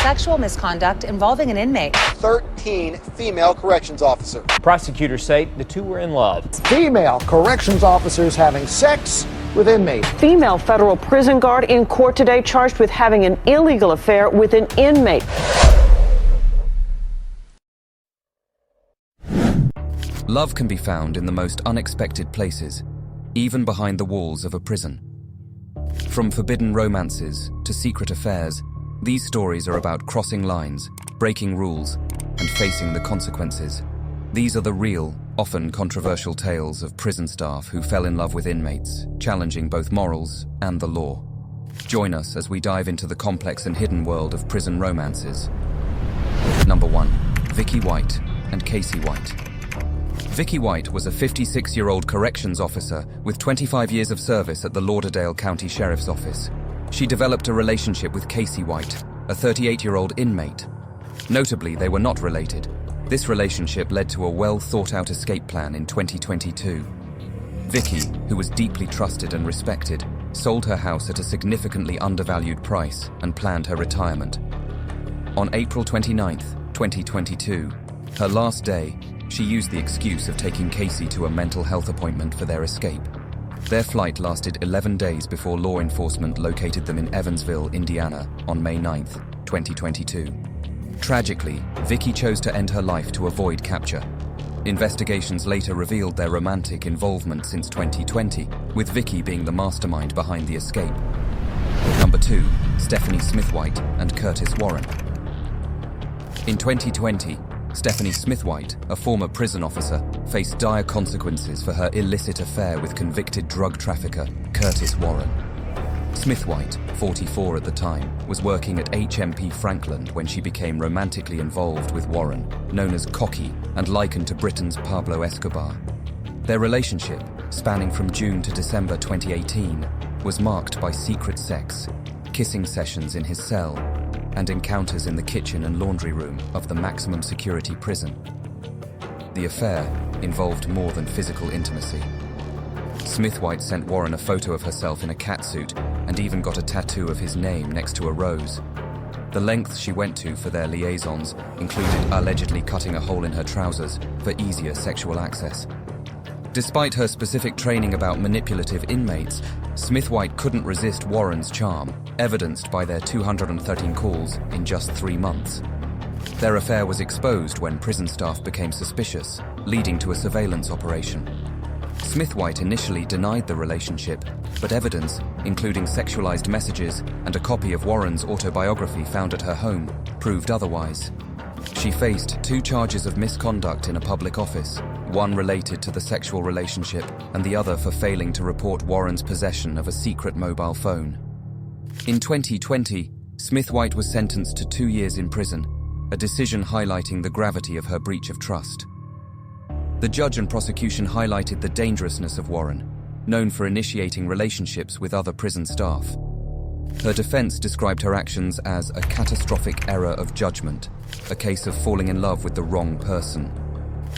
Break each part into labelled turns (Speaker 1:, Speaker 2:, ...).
Speaker 1: sexual misconduct involving an inmate.
Speaker 2: 13 female corrections officers.
Speaker 3: Prosecutors say the two were in love.
Speaker 2: Female corrections officers having sex with inmates.
Speaker 4: Female federal prison guard in court today charged with having an illegal affair with an inmate.
Speaker 5: Love can be found in the most unexpected places, even behind the walls of a prison. From forbidden romances to secret affairs, these stories are about crossing lines, breaking rules, and facing the consequences. These are the real, often controversial tales of prison staff who fell in love with inmates, challenging both morals and the law. Join us as we dive into the complex and hidden world of prison romances. Number 1. Vicky White and Casey White. Vicky White was a 56-year-old corrections officer with 25 years of service at the Lauderdale County Sheriff's Office. She developed a relationship with Casey White, a 38-year-old inmate. Notably, they were not related. This relationship led to a well-thought-out escape plan in 2022. Vicky, who was deeply trusted and respected, sold her house at a significantly undervalued price and planned her retirement. On April 29, 2022, her last day, she used the excuse of taking Casey to a mental health appointment for their escape. Their flight lasted 11 days before law enforcement located them in Evansville, Indiana, on May 9, 2022. Tragically, Vicky chose to end her life to avoid capture. Investigations later revealed their romantic involvement since 2020, with Vicky being the mastermind behind the escape. Number 2. Stephanie Smith-White and Curtis Warren. In 2020, Stephanie Smith-White, a former prison officer, faced dire consequences for her illicit affair with convicted drug trafficker Curtis Warren. Smith-White, 44 at the time, was working at HMP Franklin when she became romantically involved with Warren, known as Cocky and likened to Britain's Pablo Escobar. Their relationship, spanning from June to December 2018, was marked by secret sex, kissing sessions in his cell, and encounters in the kitchen and laundry room of the maximum security prison. The affair involved more than physical intimacy. Smith-White sent Warren a photo of herself in a catsuit and even got a tattoo of his name next to a rose. The lengths she went to for their liaisons included allegedly cutting a hole in her trousers for easier sexual access. Despite her specific training about manipulative inmates, Smith-White couldn't resist Warren's charm, evidenced by their 213 calls in just 3 months. Their affair was exposed when prison staff became suspicious, leading to a surveillance operation. Smith-White initially denied the relationship, but evidence, including sexualized messages and a copy of Warren's autobiography found at her home, proved otherwise. She faced 2 charges of misconduct in a public office, one related to the sexual relationship and the other for failing to report Warren's possession of a secret mobile phone. In 2020, Smith-White was sentenced to 2 years in prison, a decision highlighting the gravity of her breach of trust. The judge and prosecution highlighted the dangerousness of Warren, known for initiating relationships with other prison staff. Her defense described her actions as a catastrophic error of judgment, a case of falling in love with the wrong person.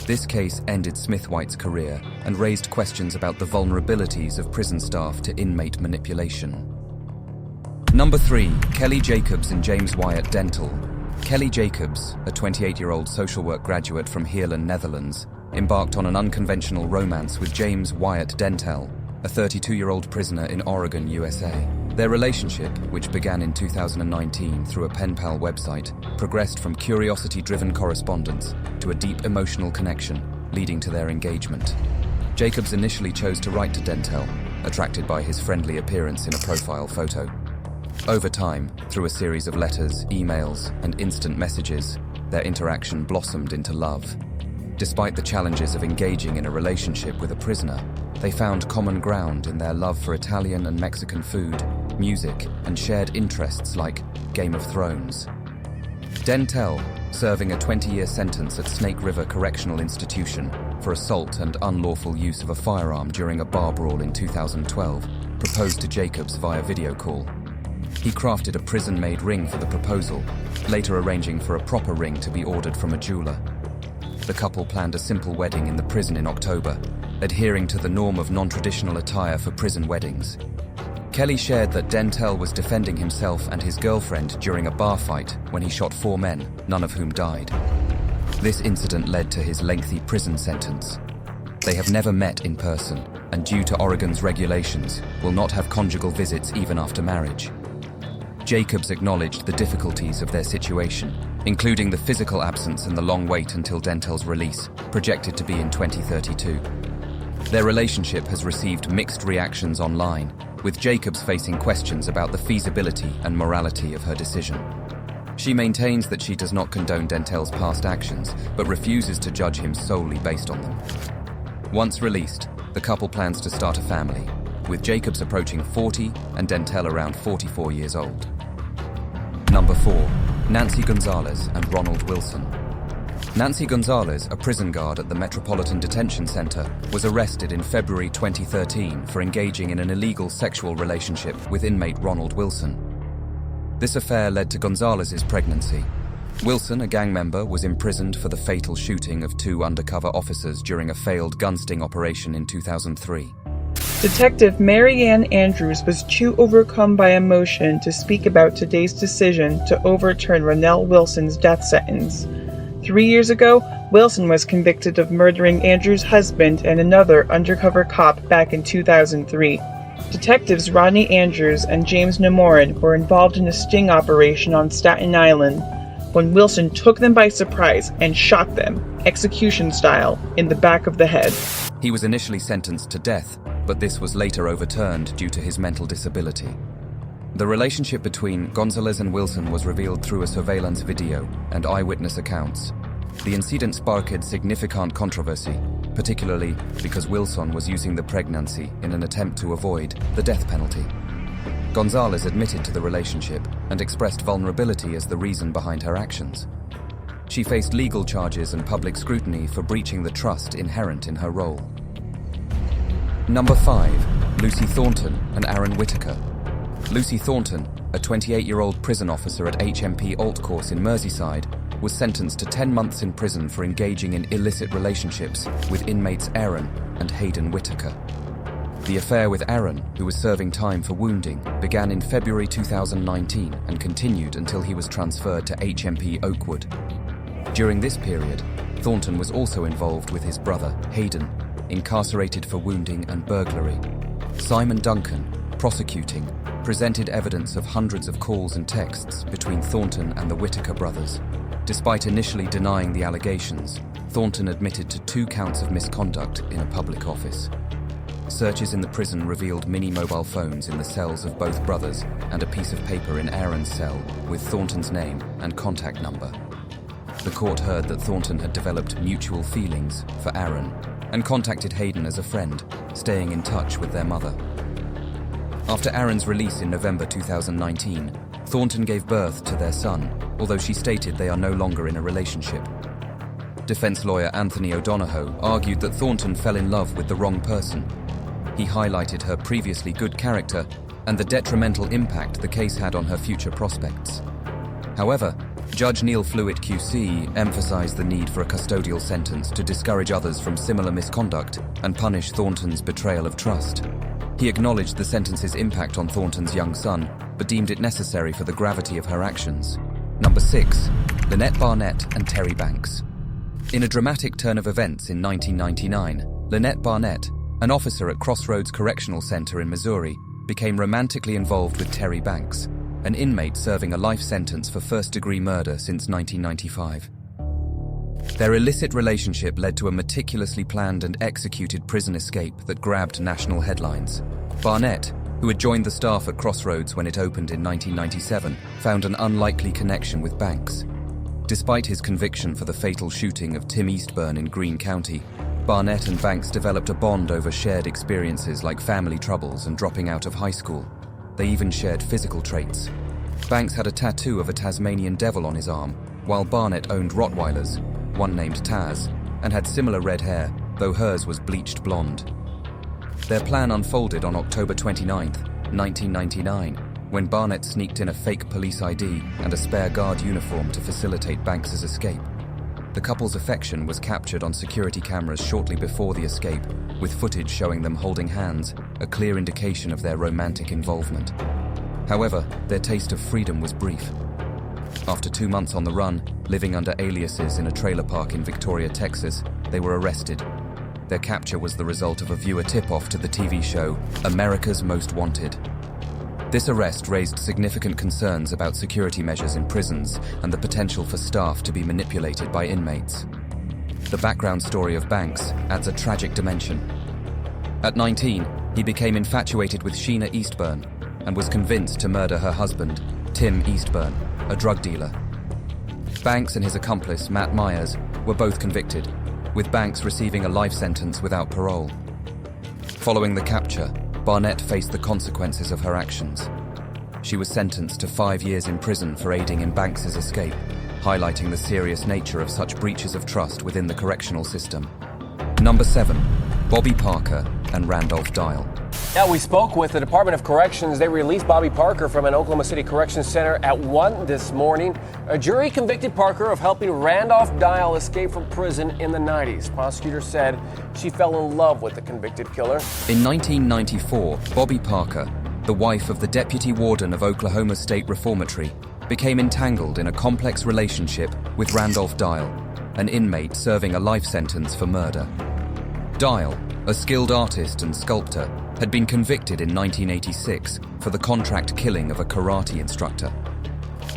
Speaker 5: This case ended Smith-White's career and raised questions about the vulnerabilities of prison staff to inmate manipulation. Number 3. Kelly Jacobs and James Wyatt Dental. Kelly Jacobs, a 28-year-old social work graduate from Heerlen, Netherlands, embarked on an unconventional romance with James Wyatt Dental, a 32-year-old prisoner in Oregon, USA. Their relationship, which began in 2019 through a pen pal website, progressed from curiosity-driven correspondence to a deep emotional connection, leading to their engagement. Jacobs initially chose to write to Dental, attracted by his friendly appearance in a profile photo. Over time, through a series of letters, emails, and instant messages, their interaction blossomed into love. Despite the challenges of engaging in a relationship with a prisoner, they found common ground in their love for Italian and Mexican food, music, and shared interests like Game of Thrones. Dental, serving a 20-year sentence at Snake River Correctional Institution for assault and unlawful use of a firearm during a bar brawl in 2012, proposed to Jacobs via video call. He crafted a prison-made ring for the proposal, later arranging for a proper ring to be ordered from a jeweler. The couple planned a simple wedding in the prison in October, adhering to the norm of non-traditional attire for prison weddings. Kelly shared that Dentel was defending himself and his girlfriend during a bar fight when he shot 4 men, none of whom died. This incident led to his lengthy prison sentence. They have never met in person, and due to Oregon's regulations, will not have conjugal visits even after marriage. Jacobs acknowledged the difficulties of their situation, including the physical absence and the long wait until Dentel's release, projected to be in 2032. Their relationship has received mixed reactions online, with Jacobs facing questions about the feasibility and morality of her decision. She maintains that she does not condone Dentel's past actions, but refuses to judge him solely based on them. Once released, the couple plans to start a family, with Jacobs approaching 40 and Dentel around 44 years old. Number 4. Nancy Gonzalez and Ronald Wilson. Nancy Gonzalez, a prison guard at the Metropolitan Detention Center, was arrested in February 2013 for engaging in an illegal sexual relationship with inmate Ronald Wilson. This affair led to Gonzalez's pregnancy. Wilson, a gang member, was imprisoned for the fatal shooting of 2 undercover officers during a failed gun sting operation in 2003.
Speaker 6: Detective Mary Ann Andrews was too overcome by emotion to speak about today's decision to overturn Ronell Wilson's death sentence. 3 years ago, Wilson was convicted of murdering Andrews' husband and another undercover cop back in 2003. Detectives Rodney Andrews and James Namorin were involved in a sting operation on Staten Island when Wilson took them by surprise and shot them, execution style, in the back of the head.
Speaker 5: He was initially sentenced to death, but this was later overturned due to his mental disability. The relationship between Gonzalez and Wilson was revealed through a surveillance video and eyewitness accounts. The incident sparked significant controversy, particularly because Wilson was using the pregnancy in an attempt to avoid the death penalty. Gonzalez admitted to the relationship and expressed vulnerability as the reason behind her actions. She faced legal charges and public scrutiny for breaching the trust inherent in her role. Number 5. Lucy Thornton and Aaron Whitaker. Lucy Thornton, a 28-year-old prison officer at HMP Alt Course in Merseyside, was sentenced to 10 months in prison for engaging in illicit relationships with inmates Aaron and Hayden Whitaker. The affair with Aaron, who was serving time for wounding, began in February 2019 and continued until he was transferred to HMP Oakwood. During this period, Thornton was also involved with his brother, Hayden, incarcerated for wounding and burglary. Simon Duncan, prosecuting, presented evidence of hundreds of calls and texts between Thornton and the Whitaker brothers. Despite initially denying the allegations, Thornton admitted to 2 counts of misconduct in a public office. Searches in the prison revealed mini mobile phones in the cells of both brothers and a piece of paper in Aaron's cell with Thornton's name and contact number. The court heard that Thornton had developed mutual feelings for Aaron and contacted Hayden as a friend, staying in touch with their mother. After Aaron's release in November 2019, Thornton gave birth to their son, although she stated they are no longer in a relationship. Defense lawyer Anthony O'Donohoe argued that Thornton fell in love with the wrong person. He highlighted her previously good character and the detrimental impact the case had on her future prospects. However, Judge Neil Fluitt QC emphasized the need for a custodial sentence to discourage others from similar misconduct and punish Thornton's betrayal of trust. He acknowledged the sentence's impact on Thornton's young son, but deemed it necessary for the gravity of her actions. Number 6. Lynette Barnett and Terry Banks. In a dramatic turn of events in 1999, Lynette Barnett, an officer at Crossroads Correctional Center in Missouri, became romantically involved with Terry Banks, an inmate serving a life sentence for first-degree murder since 1995. Their illicit relationship led to a meticulously planned and executed prison escape that grabbed national headlines. Barnett, who had joined the staff at Crossroads when it opened in 1997, found an unlikely connection with Banks. Despite his conviction for the fatal shooting of Tim Eastburn in Greene County, Barnett and Banks developed a bond over shared experiences like family troubles and dropping out of high school. They even shared physical traits. Banks had a tattoo of a Tasmanian devil on his arm, while Barnett owned Rottweilers, one named Taz, and had similar red hair, though hers was bleached blonde. Their plan unfolded on October 29, 1999, when Barnett sneaked in a fake police ID and a spare guard uniform to facilitate Banks's escape. The couple's affection was captured on security cameras shortly before the escape, with footage showing them holding hands, a clear indication of their romantic involvement. However, their taste of freedom was brief. After 2 months on the run, living under aliases in a trailer park in Victoria, Texas, they were arrested. Their capture was the result of a viewer tip-off to the TV show America's Most Wanted. This arrest raised significant concerns about security measures in prisons and the potential for staff to be manipulated by inmates. The background story of Banks adds a tragic dimension. At 19, he became infatuated with Sheena Eastburn and was convinced to murder her husband, Tim Eastburn, a drug dealer. Banks and his accomplice, Matt Myers, were both convicted, with Banks receiving a life sentence without parole. Following the capture, Barnett faced the consequences of her actions. She was sentenced to 5 years in prison for aiding in Banks's escape, highlighting the serious nature of such breaches of trust within the correctional system. Number 7. Bobby Parker and Randolph Dial.
Speaker 7: Now, we spoke with the Department of Corrections. They released Bobby Parker from an Oklahoma City Corrections Center at 1 this morning. A jury convicted Parker of helping Randolph Dial escape from prison in the 90s. Prosecutors said she fell in love with the convicted killer.
Speaker 5: In 1994, Bobby Parker, the wife of the deputy warden of Oklahoma State Reformatory, became entangled in a complex relationship with Randolph Dial, an inmate serving a life sentence for murder. Dial, a skilled artist and sculptor, had been convicted in 1986 for the contract killing of a karate instructor.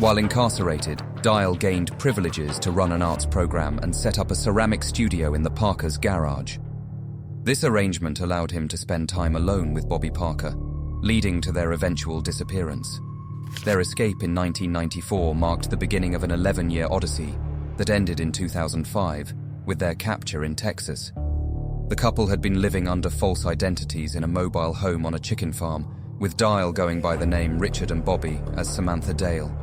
Speaker 5: While incarcerated, Dial gained privileges to run an arts program and set up a ceramic studio in the Parkers' garage. This arrangement allowed him to spend time alone with Bobby Parker, leading to their eventual disappearance. Their escape in 1994 marked the beginning of an 11-year odyssey that ended in 2005 with their capture in Texas. The couple had been living under false identities in a mobile home on a chicken farm, with Dial going by the name Richard and Bobby as Samantha Dale.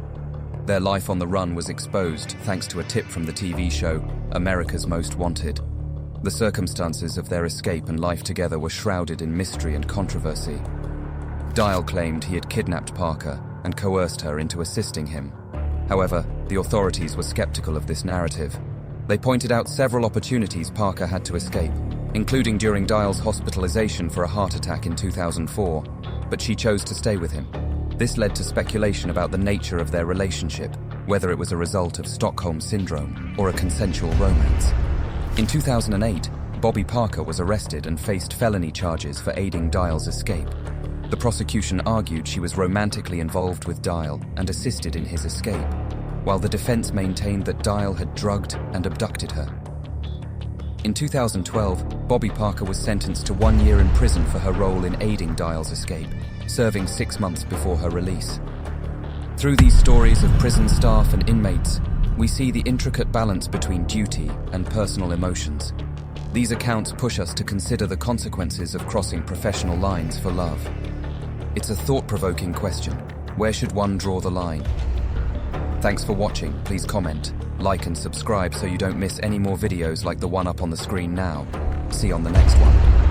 Speaker 5: Their life on the run was exposed thanks to a tip from the TV show America's Most Wanted. The circumstances of their escape and life together were shrouded in mystery and controversy. Dial claimed he had kidnapped Parker and coerced her into assisting him. However, the authorities were skeptical of this narrative. They pointed out several opportunities Parker had to escape, including during Dial's hospitalization for a heart attack in 2004, but she chose to stay with him. This led to speculation about the nature of their relationship, whether it was a result of Stockholm Syndrome or a consensual romance. In 2008, Bobby Parker was arrested and faced felony charges for aiding Dial's escape. The prosecution argued she was romantically involved with Dial and assisted in his escape, while the defense maintained that Dial had drugged and abducted her. In 2012, Bobby Parker was sentenced to 1 year in prison for her role in aiding Dial's escape, serving 6 months before her release. Through these stories of prison staff and inmates, we see the intricate balance between duty and personal emotions. These accounts push us to consider the consequences of crossing professional lines for love. It's a thought-provoking question. Where should one draw the line? Thanks for watching. Please comment, like and subscribe so you don't miss any more videos like the one up on the screen now. See you on the next one.